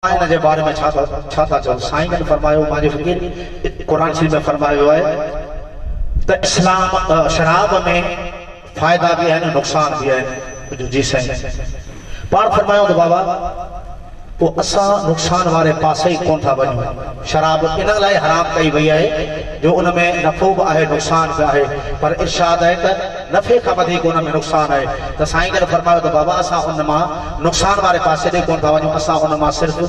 इन जे बारे में छा था चओ। साईं ने फरमायो, मांजे फ़कीर कुरान शरीफ में फरमायो है त इस्लाम शराब में फ़ायदा भी है नुक़सान भी है। जी साईं पाण फरमायो त बाबा वो असां नुक़सान वारे पासे ही कोन था वञूं। शराब इन लाइ हराम कई वई आहे जो उन में नफ़ो भी आहे नुक़सान भी आहे, पर इरशाद है त नफ़े खां वधीक उन में नुक़सान आहे। त साईं ने फरमायो त बाबा असां उन मां नुक़सान वारे पासे ॾे कोन था वञूं, असां उन मां सिर्फ़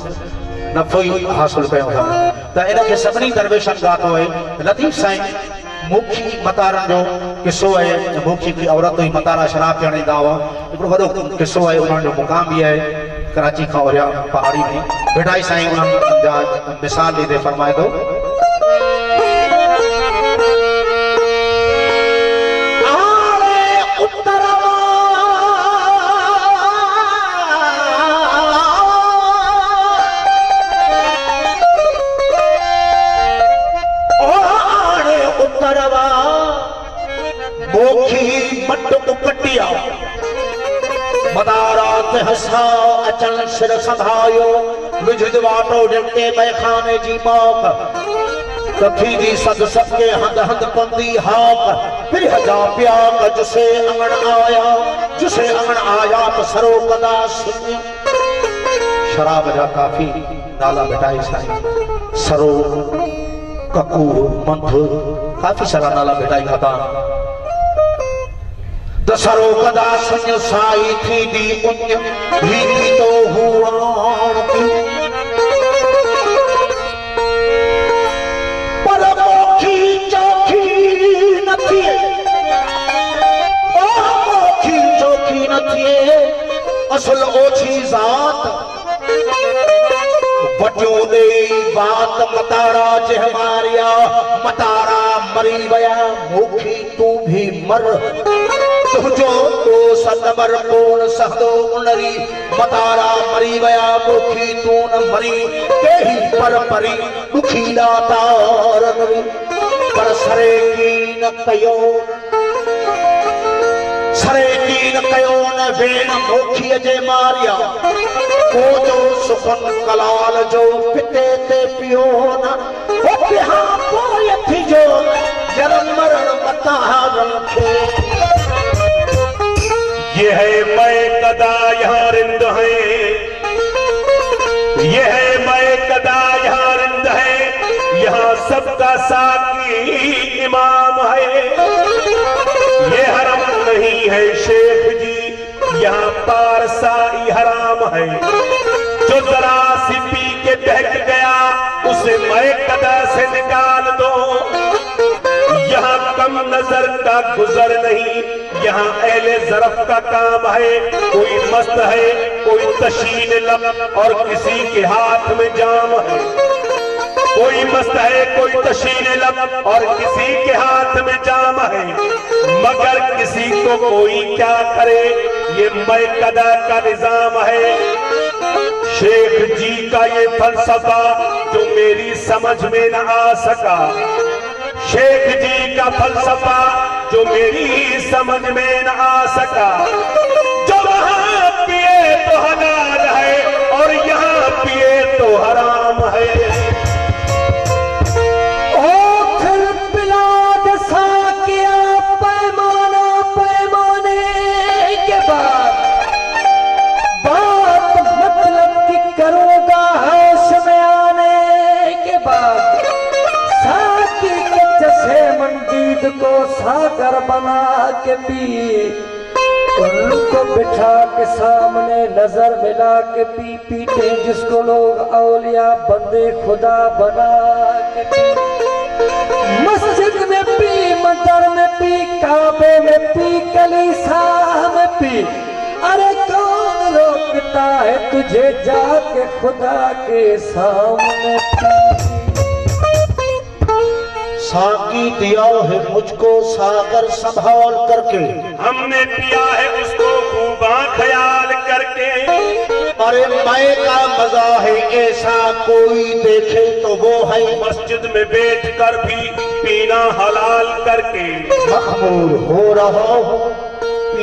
नफ़ो ही हासिल कयूं था। त इनखे सभिनी दरवेशनि ॻातो आहे। लतीफ़ साईं मुखी मतारनि जो किस्सो है। मुखी की औरत हुई, मतारा शराब पीअण ईंदा हुआ। हिकिड़ो वॾो किस्सो आहे, उन्हनि जो मुक़ाम भी आहे कराची खां ओरिया पहाड़ी में। बिठाई साईं उन्हनि जा मिसाल ॾींदे फरमाए थो मदारात हसा अचल सिर संभायो विझ वाटो ॾिटे मैखाने जी मौक कथी दी सद सबके हंद हंद पंदी हाक फिर हजा प्याक जिसे अंगण आया तो सरो कदा सुन। शराब जा काफी नाला बेटाई साईं, सरो ककू मंथ काफी सारा नाला बेटाई खाता। दसरो कदा संग साई थी दी उन्य भी तो हुआन की पर मोखी चौखी न थिए, ओ मोखी चौखी न थिए असल ओछी जात बटियो दे बात मतारा जे मारिया मतारा मरी वया मोखी तू भी मर तुझो तो सतबर कोन सहदो उनरी मतारा मरी वया मुखी तू न मरी केही पर परी दुखी दातार नवी पर सरे की न कयो न वेन मुखी जे मारिया को जो सुखन कलाल जो पिते ते पियो न ओ पिहा पोय थी जो जन्म मरण मतारन खे। ये है मैं कदा यहाँ रिंद है, ये है मैं कदा यहाँ रिंद है, यहाँ सबका साकी इमाम है। ये हरम नहीं है शेख जी, यहाँ पारसाई हराम है। जो जरा सी पी के बहक गया उसे मैं कदा से निकाल दो। यहाँ कम नजर का गुजर नहीं, यहाँ अहले ज़रफ़ का काम है। कोई मस्त है, कोई तशीन लब और किसी के हाथ में जाम है। कोई मस्त है, कोई तशीन लब और किसी के हाथ में जाम है। मगर किसी को कोई क्या करे, ये मैं कदा का निजाम है। शेख जी का ये फलसफा जो मेरी समझ में न आ सका, शेख जी का फलसफा जो मेरी समझ में न आ सका। जो वहां पिए तो हलाल है और यहाँ पिए तो हराम है। के बाद बात मतलब कि करूंगा होश में आने के बाद साकी के जैसे मंदीद को सागर बना के पी, उनको बिठा के सामने नजर मिला के पी, पीते जिसको लोग औलिया बंदे खुदा बना के पी। मस्जिद में पी, मंदिर में पी, काबे में पी, कलीसा में पी। अरे कौन रोकता है तुझे जाके खुदा के सामने पी। साकी दिया है मुझको सागर संभाल करके, हमने पिया है उसको खूबा ख्याल करके। अरे मैं का मजा है ऐसा कोई देखे तो वो है, मस्जिद में बैठ कर भी पीना हलाल करके। मखमूर हो रहा हूँ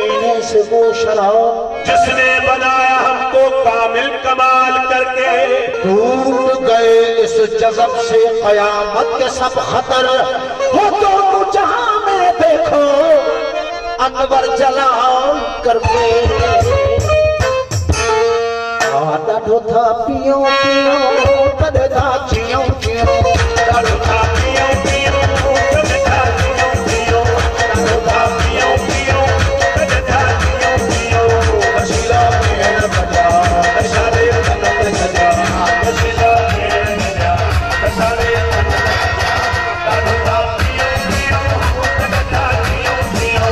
पीने से वो शराब जिसने बनाया हमको कामिल कमाल करके। टूट गए इस जज़ब से कयामत के सब खतर हो तो जहां में देखो अनवर जलाल करके। ॾाढो था पियो पियो कॾहिं था जियो जियो ॾाढो था पियो पियो कॾहिं था जियो जियो ॾाढो था पियो पियो कॾहिं था जियो जियो। वसीला भेण भॼा असारे तन सजा वसीला भेण भॼा असारे तन सजा। ॾाढो था पियो पियो कॾहिं था जियो जियो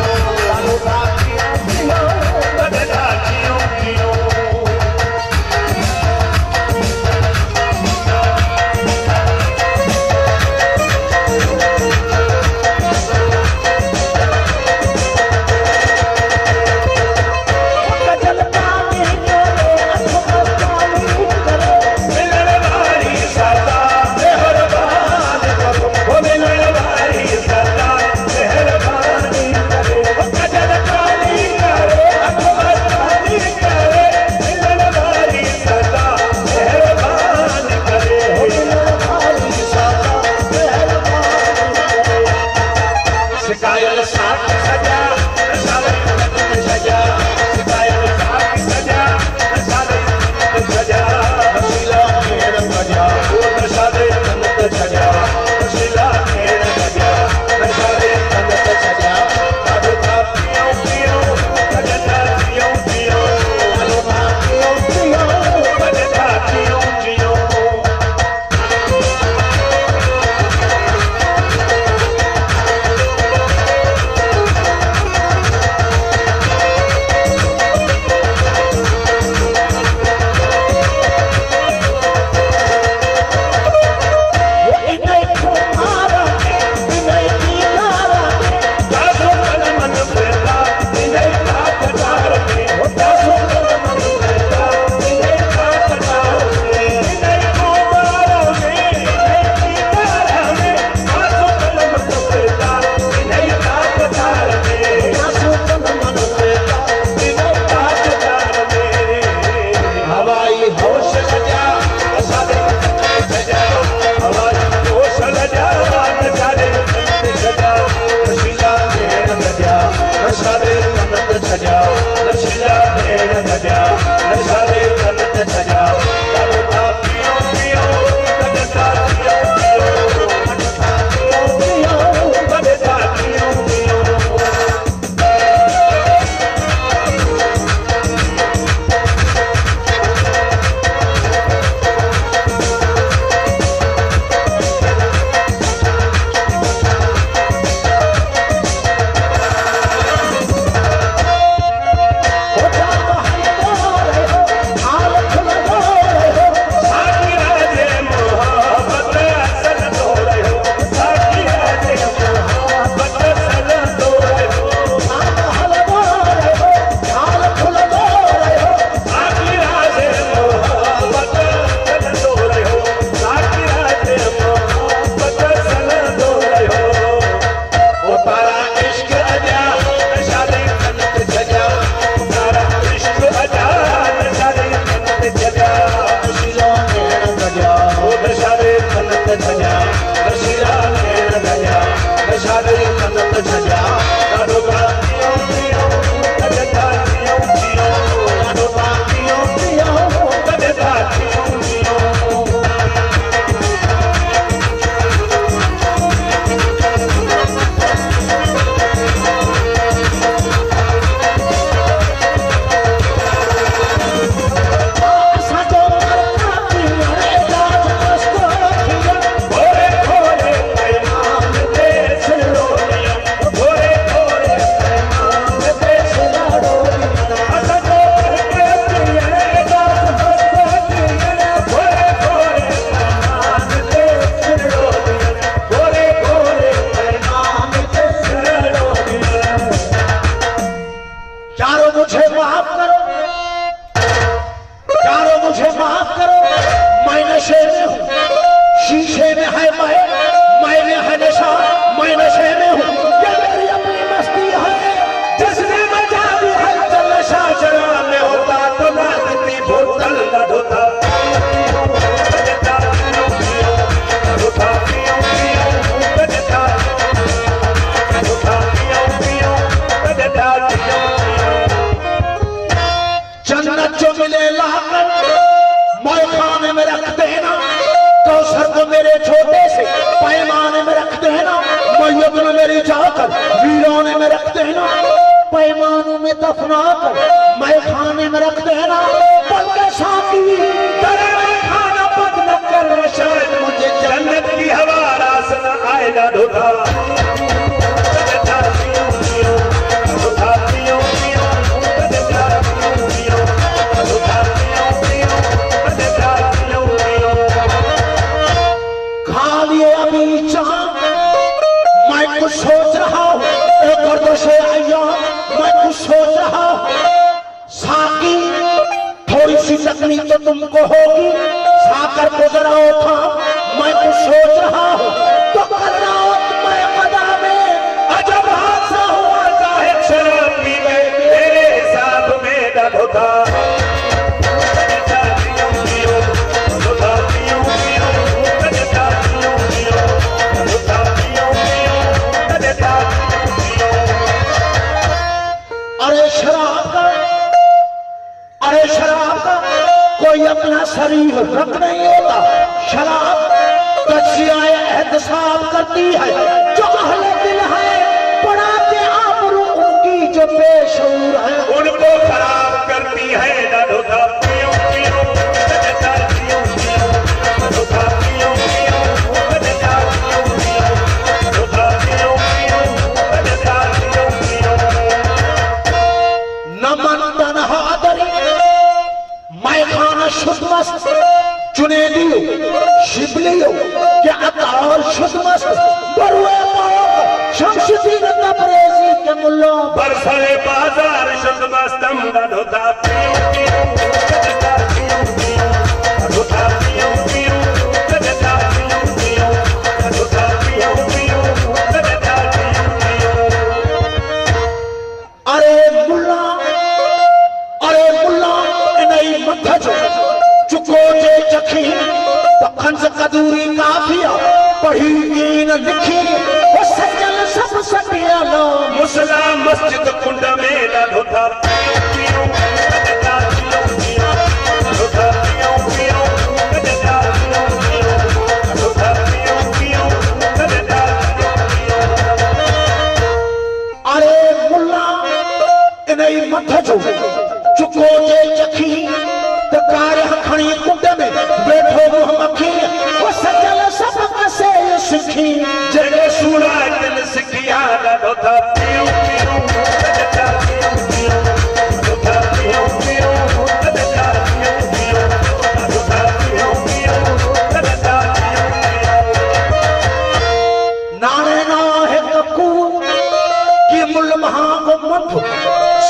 ॾाढो था पियो पियो कॾहिं था जियो जियो। पैमाने में रख देना, कौसर को मेरे छोटे से पैमाने में रख देना, मैयत में मेरी जाकर वीराने में रख देना, पैमानों में दफना कर मैं खाने में रख देना, बल्कि साथी खाना बंद न कर, शायद मुझे जन्नत की हवा रास न आएगा धोखा। खा लिए अभी चाँद, मैं कुछ सोच रहा हूँ, से आया मैं कुछ सोच रहा हूँ, साकी थोड़ी सी तकलीफ तो तुमको होगी, साकर गुजराओ था मैं कुछ सोच रहा हूँ, तो कर रहा हूँ मैं मदा में अजब हादसा हुआ, साहिब शराब पी गए तेरे हिसाब में दर्द होता। अरे शराब का कोई अपना शरीर रख नहीं होता, शराब तज्जिया एहतसाब करती है, जो अहले दिल है पढ़ाते आबरू उनकी जो बेशऊर है, उनको खराब करती है ना धोखा। शुद्ध चुने दियो शिबलियो क्या अतार शुद्ध मस्त बरुए शमशुद्दीन तबरेज़ी के मुल्लों बरसरे बाजार शुद्ध मस्तम धोता अरे मुल्ला इन्हें मथा चुको जे चखी तो खंस कदूरी काफिया पढ़ी दीन लिखी वो सजल सब सटिया लो मुसला मस्जिद कुंड में धोता अरे मुल्ला इन्हें मथा चुको जे चखी तो कार्य खड़ी कुंड में बैठो वो मक्खी वो सजल सबक से सीखी जगह सूरा दिल सिखिया धोता नाने ना है ककू कि मुल महा को मुठ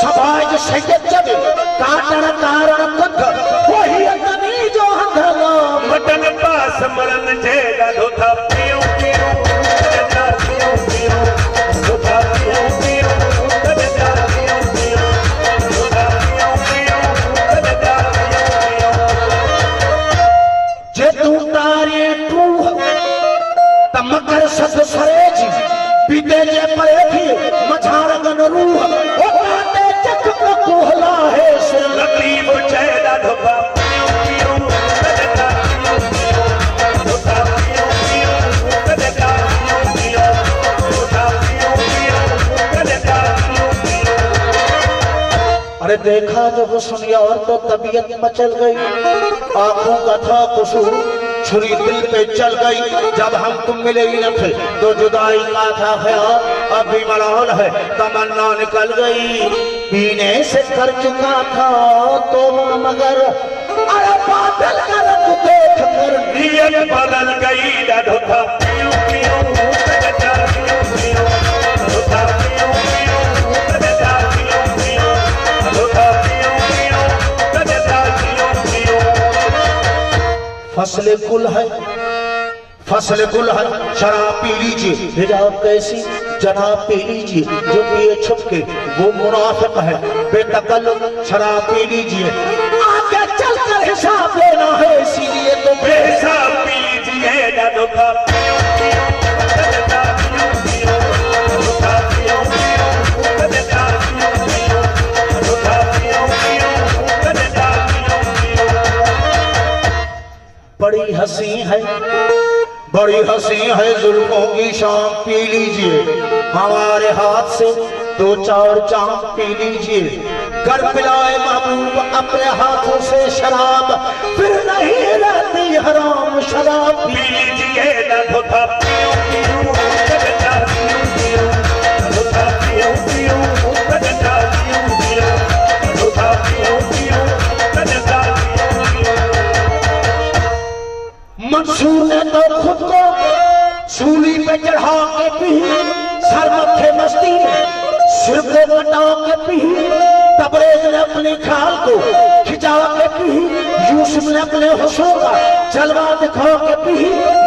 सभाज सैयद जब काटन कारण कथ वही अतनी जो हंधलो बटन पास मरन जेगा धोता पियो पियो धोता पियो पियो धोता पियो पियो धोता पियो पियो धोता पियो पियो धोता पियो जे तू तारे तू तमकर सद सरेजी बीते जे परे थी मझार गन रूह ओ काटे चक को कुहला है से लतीफ चेहरा धोता पियो पियो धोता पियो पियो धोता पियो पियो धोता पियो पियो धोता पियो पियो धोता पियो पियो। अरे देखा जब सुनिया और तो तबीयत मचल गई, आंखों का था कुसूर छुरी दिल पे चल गई, जब हम तुम मिले ही न थे तो जुदाई का था ख्याल, अभी मलाल है तमन्ना निकल गई, पीने से कर चुका था तो मगर अरे बादल का रंग देख कर नीयत बदल गई ना धोता पियो पियो धोता पियो पियो धोता पियो पियो धोता पियो पियो धोता पियो पियो धोता पियो पियो। फसल गुल है शराब पी लीजिए, हिजाब कैसी जनाब पी लीजिए, जो पिए छुप के वो मुनाफिक है, बेतकल्लुफ शराब पी लीजिए, आगे चलकर हिसाब लेना है, इसीलिए तो बेहिसाब पी लीजिए ना धोखा पियो पियो धोता पियो पियो धोता पियो पियो धोता पियो पियो धोता पियो पियो धोता पियो पियो। बड़ी हंसी है, बड़ी हंसी है जुल्फों की शाम, पी लीजिए हमारे हाथ से 2-4 जाम पी लीजिए। कर पिलाए महबूब अपने हाथों से शराब, फिर नहीं रहती हराम शराब। पी लीजिए न धोखा पियो पियो कजता पियो पियो, धोखा पियो पियो कजता पियो पियो, धोखा पियो पियो कजता पियो पियो। मंसूर ने तो खुद को सूली पे चढ़ा के पी, सर मत्थे मस्ती सिर को कटा के पी, तबरेज ने अपनी खाल को खिंचा के पी, यूसुफ ने अपने हुस्न का जलवा दिखा के पी,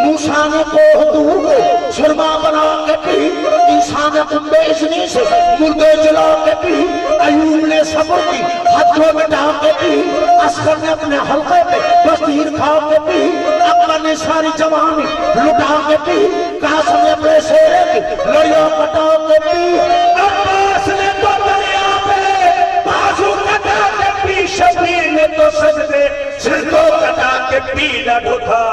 मूसा ने कोहतूर को सुरमा बना के पी, ईसा ने कुंबे इस्नी से मुर्दे जला के पी, अयूब ने सब्र की हद को मिटा के पी, असगर ने अपने हल्के पे बस्तीर खा के पी, अकबर ने सारी जवानी लुटा के पी, कासिम ने अपने शेरे की लड़ियां कटा के पी, अब्बास ने तो दरिया पे बाजू कटा के पी, शबीर ने तो सजदे सिर को कटा के पी न धोखा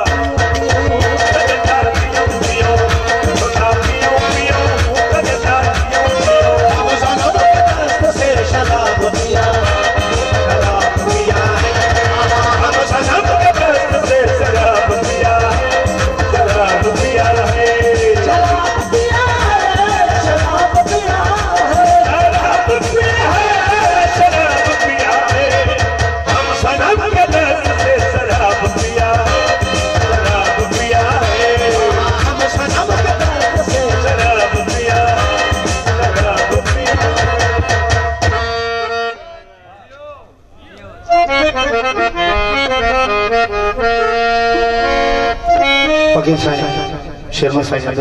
कजता पियो पियो, धोखा पियो पियो कजता पियो पियो। हम सनम के दस्त से शराब पिया, शराब पिया है, हम सनम के दस्त से शराब पिया, शराब पिया है, शराब पिया है, शराब पिया है, शराब पिया है, शराब पिया है। हम सनम के दस्त से शराब पिया, शराब पिया है, हम सनम के दस्त से शराब पिया, शराब पिया। फकीर साहब शेरमन साहब